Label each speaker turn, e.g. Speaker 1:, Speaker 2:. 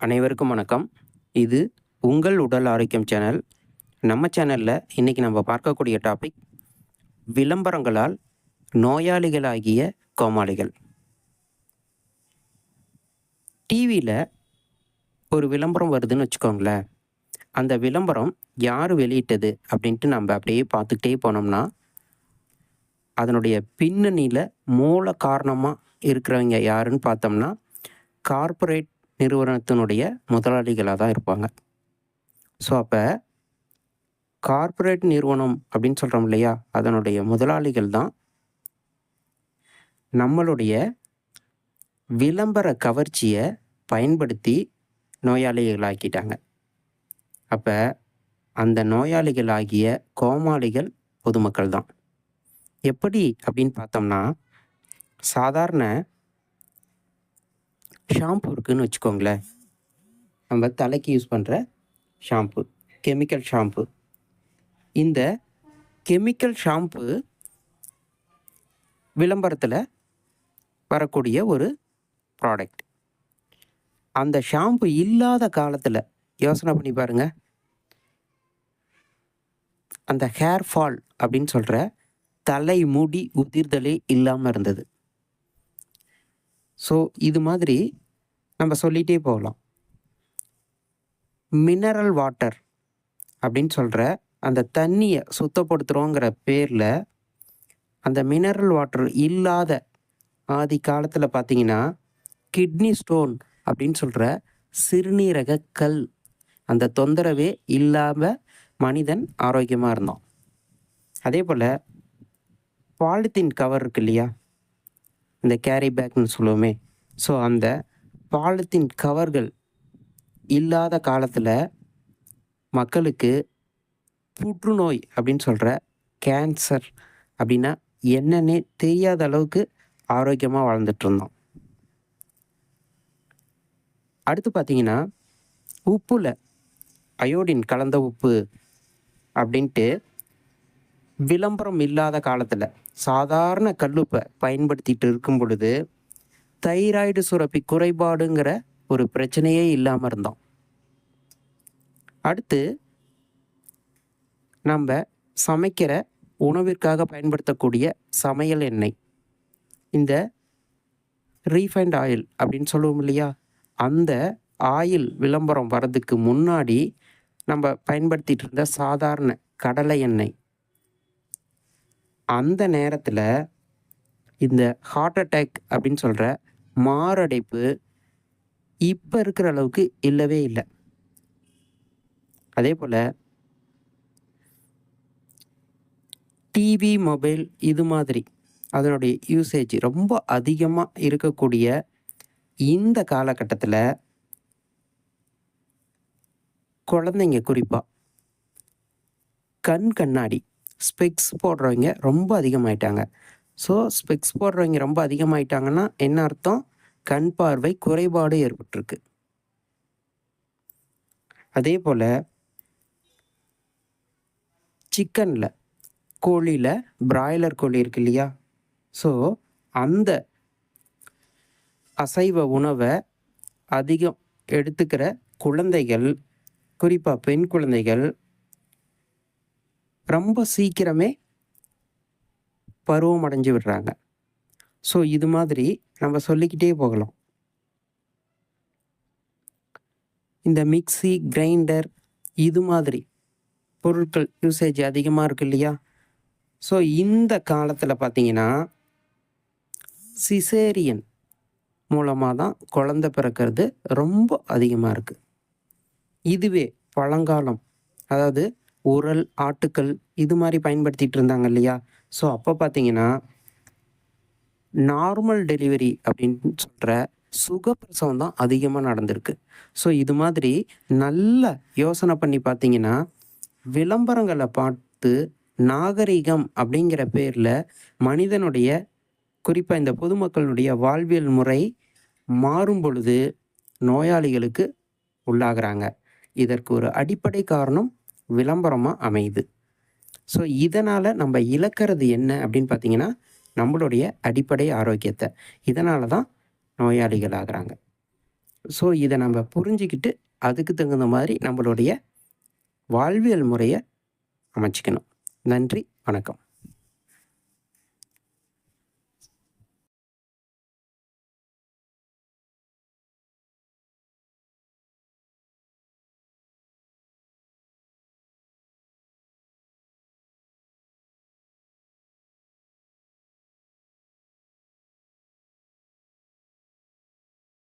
Speaker 1: அனைவருக்கும் வணக்கம். இது உங்கள் உடல் ஆரோக்கியம் சேனல். நம்ம சேனலில் இன்றைக்கி நம்ம பார்க்கக்கூடிய டாபிக் விளம்பரங்களால் நோயாளிகளாகிய கோமாளிகள். டிவியில் ஒரு விளம்பரம் வருதுன்னு வச்சுக்கோங்களேன். அந்த விளம்பரம் யார் வெளியிட்டது அப்படின்ட்டு நம்ம அப்படியே பார்த்துக்கிட்டே போனோம்னா, அதனுடைய பின்னணியில் மூல காரணமாக இருக்கிறவங்க யாருன்னு பார்த்தோம்னா, கார்ப்பரேட் நிறுவனத்தினுடைய முதலாளிகளாக தான் இருப்பாங்க. ஸோ அப்போ கார்ப்பரேட் நிறுவனம் அப்படின்னு சொல்கிறோம் இல்லையா, அதனுடைய முதலாளிகள் தான் நம்மளுடைய விளம்பர கவர்ச்சியை பயன்படுத்தி நோயாளிகளாக்கிட்டாங்க. அப்போ அந்த நோயாளிகளாகிய கோமாளிகள் பொதுமக்கள் தான். எப்படி அப்படின்னு பார்த்தோம்னா, சாதாரண ஷாம்பு இருக்குதுன்னு வச்சுக்கோங்களேன். நம்ம தலைக்கு யூஸ் பண்ணுற ஷாம்பு, கெமிக்கல் ஷாம்பு. இந்த கெமிக்கல் ஷாம்பு விளம்பரத்தில் வரக்கூடிய ஒரு ப்ராடக்ட். அந்த ஷாம்பு இல்லாத காலத்தில் யோசனை பண்ணி பாருங்கள், அந்த ஹேர் ஃபால் அப்படின்னு சொல்கிற தலை முடி உதிர்தலே இல்லாமல் இருந்தது. ஸோ இது மாதிரி நம்ம சொல்லிகிட்டே போகலாம். மினரல் வாட்டர் அப்படின்னு சொல்கிற அந்த தண்ணியை சுத்தப்படுத்துகிறோங்கிற பேரில் அந்த மினரல் வாட்டர் இல்லாத ஆதி காலத்தில் பார்த்திங்கன்னா, கிட்னி ஸ்டோன் அப்படின்னு சொல்கிற சிறுநீரக கல், அந்த தொந்தரவே இல்லாமல் மனிதன் ஆரோக்கியமாக இருந்தான். அதே போல் பாலித்தீன் கவர் இருக்கு இல்லையா, இந்த கேரி பேக்னு சொல்லுவோமே. ஸோ அந்த பாலித்தீன் கவர்கள் இல்லாத காலத்தில் மக்களுக்கு புற்றுநோய் அப்படின்னு சொல்கிற கேன்சர் அப்படின்னா என்னன்னே தெரியாத அளவுக்கு ஆரோக்கியமாக வாழ்ந்துட்டு இருந்தோம். அடுத்து பார்த்திங்கன்னா, உப்பில் அயோடின் கலந்த உப்பு அப்படின்ட்டு விளம்பரம் இல்லாத காலத்தில் சாதாரண கல்லுப்பை பயன்படுத்திட்டு இருக்கும் பொழுது தைராய்டு சுரப்பி குறைபாடுங்கிற ஒரு பிரச்சனையே இல்லாமல் இருந்தோம். அடுத்து நம்ம சமைக்கிற உணவிற்காக பயன்படுத்தக்கூடிய சமையல் எண்ணெய், இந்த ரீஃபைண்ட் ஆயில் அப்படின்னு சொல்லுவோம் இல்லையா, அந்த ஆயில் விளம்பரம் வர்றதுக்கு முன்னாடி நம்ம பயன்படுத்திகிட்டு இருந்த சாதாரண கடலை எண்ணெய், அந்த நேரத்தில் இந்த ஹார்ட் அட்டாக் அப்படின்னு சொல்கிற மாரடைப்பு இப்போ இருக்கிற அளவுக்கு இல்லவே இல்லை. அதே போல் டிவி, மொபைல் இது மாதிரி அதனுடைய யூசேஜ் ரொம்ப அதிகமாக இருக்கக்கூடிய இந்த காலகட்டத்தில் குழந்தைங்க குறிப்பாக கண்ணாடி ஸ்பெக்ஸ் போடுறவங்க ரொம்ப அதிகமாயிட்டாங்க. ஸோ ஸ்பெக்ஸ் போடுறவங்க ரொம்ப அதிகமாயிட்டாங்கன்னா என்ன அர்த்தம்? கண் பார்வை குறைபாடு ஏற்பட்டிருக்கு. அதே போல் சிக்கனில், கோழியில், பிராய்லர் கோழி இருக்கு இல்லையா, ஸோ அந்த அசைவ உணவை அதிகம் எடுத்துக்கிற குழந்தைகள், குறிப்பாக பெண் குழந்தைகள் ரொம்ப சீக்கிரமே பருவம் அடைஞ்சு விடுறாங்க. ஸோ இது மாதிரி நம்ம சொல்லிக்கிட்டே போகலாம். இந்த மிக்ஸி, கிரைண்டர் இது மாதிரி பொருட்கள் யூசேஜ் அதிகமாக இருக்கு இல்லையா. ஸோ இந்த காலத்தில் பார்த்திங்கன்னா சிசேரியன் மூலமாக தான் குழந்தை பிறக்கிறது ரொம்ப அதிகமாக இருக்குது. இதுவே பழங்காலம், அதாவது உரல், ஆட்டுக்கல் இது மாதிரி பயன்படுத்திகிட்டு இருந்தாங்க இல்லையா. ஸோ அப்போ பார்த்திங்கன்னா நார்மல் டெலிவரி அப்படின்னு சொல்கிற சுகப்பிரசவம் தான் அதிகமாக நடந்திருக்கு. ஸோ இது மாதிரி நல்ல யோசனை பண்ணி பார்த்திங்கன்னா, விளம்பரங்களை பார்த்து நாகரிகம் அப்படிங்கிற பேரில் மனிதனுடைய, குறிப்பாக இந்த பொதுமக்களுடைய வாழ்வியல் முறை மாறும் பொழுது நோயாளிகளுக்கு உள்ளாகிறாங்க. இதற்கு ஒரு அடிப்படை காரணம் விளம்பரமாக அமையுது. ஸோ இதனால் நம்ம இழக்கிறது என்ன அப்படின்னு பார்த்திங்கன்னா, நம்மளுடைய அடிப்படை ஆரோக்கியத்தை. இதனால தான் நோயாளிகள் ஆகிறாங்க. ஸோ இதை நம்ம புரிஞ்சுக்கிட்டு அதுக்கு தகுந்த மாதிரி நம்மளுடைய வாழ்வியல் முறையை அமைச்சிக்கணும். நன்றி, வணக்கம்.